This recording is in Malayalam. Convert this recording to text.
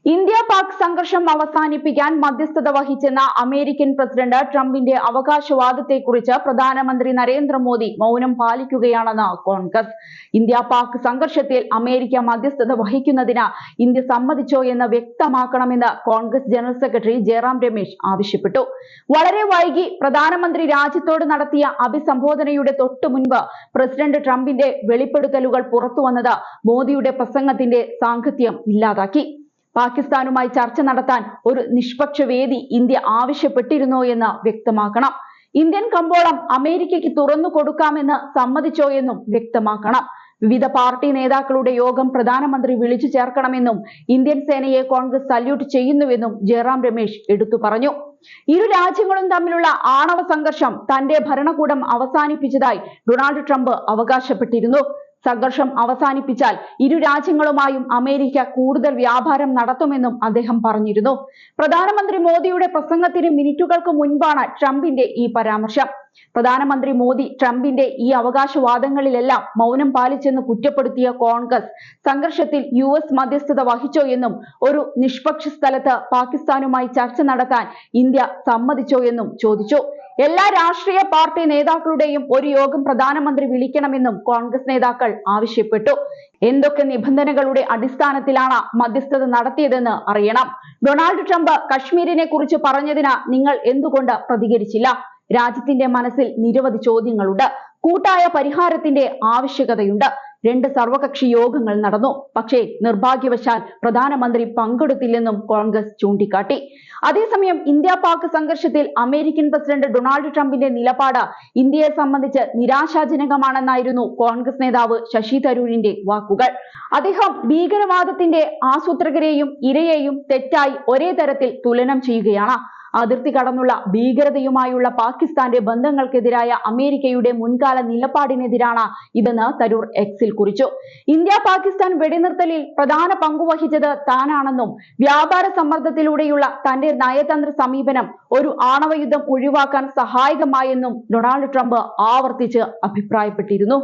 ഇന്ത്യ പാക് സംഘർഷം അവസാനിപ്പിക്കാൻ മധ്യസ്ഥത വഹിച്ചെന്ന അമേരിക്കൻ പ്രസിഡന്റ് ട്രംപിന്റെ അവകാശവാദത്തെക്കുറിച്ച് പ്രധാനമന്ത്രി നരേന്ദ്രമോദി മൗനം പാലിക്കുകയാണെന്ന് കോൺഗ്രസ്. ഇന്ത്യ പാക് സംഘർഷത്തിൽ അമേരിക്ക മധ്യസ്ഥത വഹിക്കുന്നതിന് ഇന്ത്യ സമ്മതിച്ചോ എന്ന് വ്യക്തമാക്കണമെന്ന് കോൺഗ്രസ് ജനറൽ സെക്രട്ടറി ജയറാം രമേശ് ആവശ്യപ്പെട്ടു. വളരെ വൈകി പ്രധാനമന്ത്രി രാജ്യത്തോട് നടത്തിയ അഭിസംബോധനയുടെ തൊട്ടുമുൻപ് പ്രസിഡന്റ് ട്രംപിന്റെ വെളിപ്പെടുത്തലുകൾ പുറത്തുവന്നത് മോദിയുടെ പ്രസംഗത്തിന്റെ സാംഗത്യം ഇല്ലാതാക്കി. പാകിസ്ഥാനുമായി ചർച്ച നടത്താൻ ഒരു നിഷ്പക്ഷ വേദി ഇന്ത്യ ആവശ്യപ്പെട്ടിരുന്നോ എന്ന് വ്യക്തമാക്കണം. ഇന്ത്യൻ കമ്പോളം അമേരിക്കയ്ക്ക് തുറന്നു കൊടുക്കാമെന്ന് സമ്മതിച്ചോ എന്നും വ്യക്തമാക്കണം. വിവിധ പാർട്ടി നേതാക്കളുടെ യോഗം പ്രധാനമന്ത്രി വിളിച്ചു ചേർക്കണമെന്നും ഇന്ത്യൻ സേനയെ കോൺഗ്രസ് സല്യൂട്ട് ചെയ്യുന്നുവെന്നും ജയറാം രമേശ് എടുത്തു പറഞ്ഞു. ഇരു രാജ്യങ്ങളും തമ്മിലുള്ള ആണവ സംഘർഷം തന്റെ ഭരണകൂടം അവസാനിപ്പിച്ചതായി ഡൊണാൾഡ് ട്രംപ് അവകാശപ്പെട്ടിരുന്നു. സംഘർഷം അവസാനിപ്പിച്ചാൽ ഇരു രാജ്യങ്ങളുമായും അമേരിക്ക കൂടുതൽ വ്യാപാരം നടത്തുമെന്നും അദ്ദേഹം പറഞ്ഞിരുന്നു. പ്രധാനമന്ത്രി മോദിയുടെ പ്രസംഗത്തിന് മിനിറ്റുകൾക്ക് മുൻപാണ് ട്രംപിന്റെ ഈ പരാമർശം. പ്രധാനമന്ത്രി മോദി ട്രംപിന്റെ ഈ അവകാശവാദങ്ങളിലെല്ലാം മൗനം പാലിച്ചെന്ന് കുറ്റപ്പെടുത്തിയ കോൺഗ്രസ് സംഘർഷത്തിൽ US മധ്യസ്ഥത വഹിച്ചോ എന്നും ഒരു നിഷ്പക്ഷ സ്ഥലത്ത് പാകിസ്ഥാനുമായി ചർച്ച നടത്താൻ ഇന്ത്യ സമ്മതിച്ചോ എന്നും ചോദിച്ചു. എല്ലാ രാഷ്ട്രീയ പാർട്ടി നേതാക്കളുടെയും ഒരു യോഗം പ്രധാനമന്ത്രി വിളിക്കണമെന്നും കോൺഗ്രസ് നേതാക്കൾ ആവശ്യപ്പെട്ടു. എന്തൊക്കെ നിബന്ധനകളുടെ അടിസ്ഥാനത്തിലാണ് മധ്യസ്ഥത നടത്തിയതെന്ന് അറിയണം. ഡൊണാൾഡ് ട്രംപ് കശ്മീരിനെ കുറിച്ച് പറഞ്ഞതിന് നിങ്ങൾ എന്തുകൊണ്ട് പ്രതികരിച്ചില്ല? രാജ്യത്തിന്റെ മനസ്സിൽ നിരവധി ചോദ്യങ്ങളുണ്ട്. കൂട്ടായ പരിഹാരത്തിന്റെ ആവശ്യകതയുണ്ട്. 2 സർവകക്ഷി യോഗങ്ങൾ നടന്നു. പക്ഷേ നിർഭാഗ്യവശാൽ പ്രധാനമന്ത്രി പങ്കെടുത്തില്ലെന്നും കോൺഗ്രസ് ചൂണ്ടിക്കാട്ടി. അതേസമയം ഇന്ത്യ പാക് സംഘർഷത്തിൽ അമേരിക്കൻ പ്രസിഡന്റ് ഡൊണാൾഡ് ട്രംപിന്റെ നിലപാട് ഇന്ത്യയെ സംബന്ധിച്ച് നിരാശാജനകമാണെന്നായിരുന്നു കോൺഗ്രസ് നേതാവ് ശശി തരൂരിന്റെ വാക്കുകൾ. അദ്ദേഹം ഭീകരവാദത്തിന്റെ ആസൂത്രകരെയും ഇരയെയും തെറ്റായി ഒരേ തരത്തിൽ തുലനം ചെയ്യുകയാണ്. അതിർത്തി കടന്നുള്ള ഭീകരതയുമായുള്ള പാകിസ്ഥാന്റെ ബന്ധങ്ങൾക്കെതിരായ അമേരിക്കയുടെ മുൻകാല നിലപാടിനെതിരാണ് ഇതെന്ന് തരൂർ എക്സിൽ കുറിച്ചു. ഇന്ത്യ പാകിസ്ഥാൻ വെടിനിർത്തലിൽ പ്രധാന പങ്കുവഹിച്ചത് താനാണെന്നും വ്യാപാര സമ്മർദ്ദത്തിലൂടെയുള്ള തന്റെ നയതന്ത്ര സമീപനം ഒരു ആണവയുദ്ധം ഒഴിവാക്കാൻ സഹായകമായെന്നും ഡൊണാൾഡ് ട്രംപ് ആവർത്തിച്ച് അഭിപ്രായപ്പെട്ടിരുന്നു.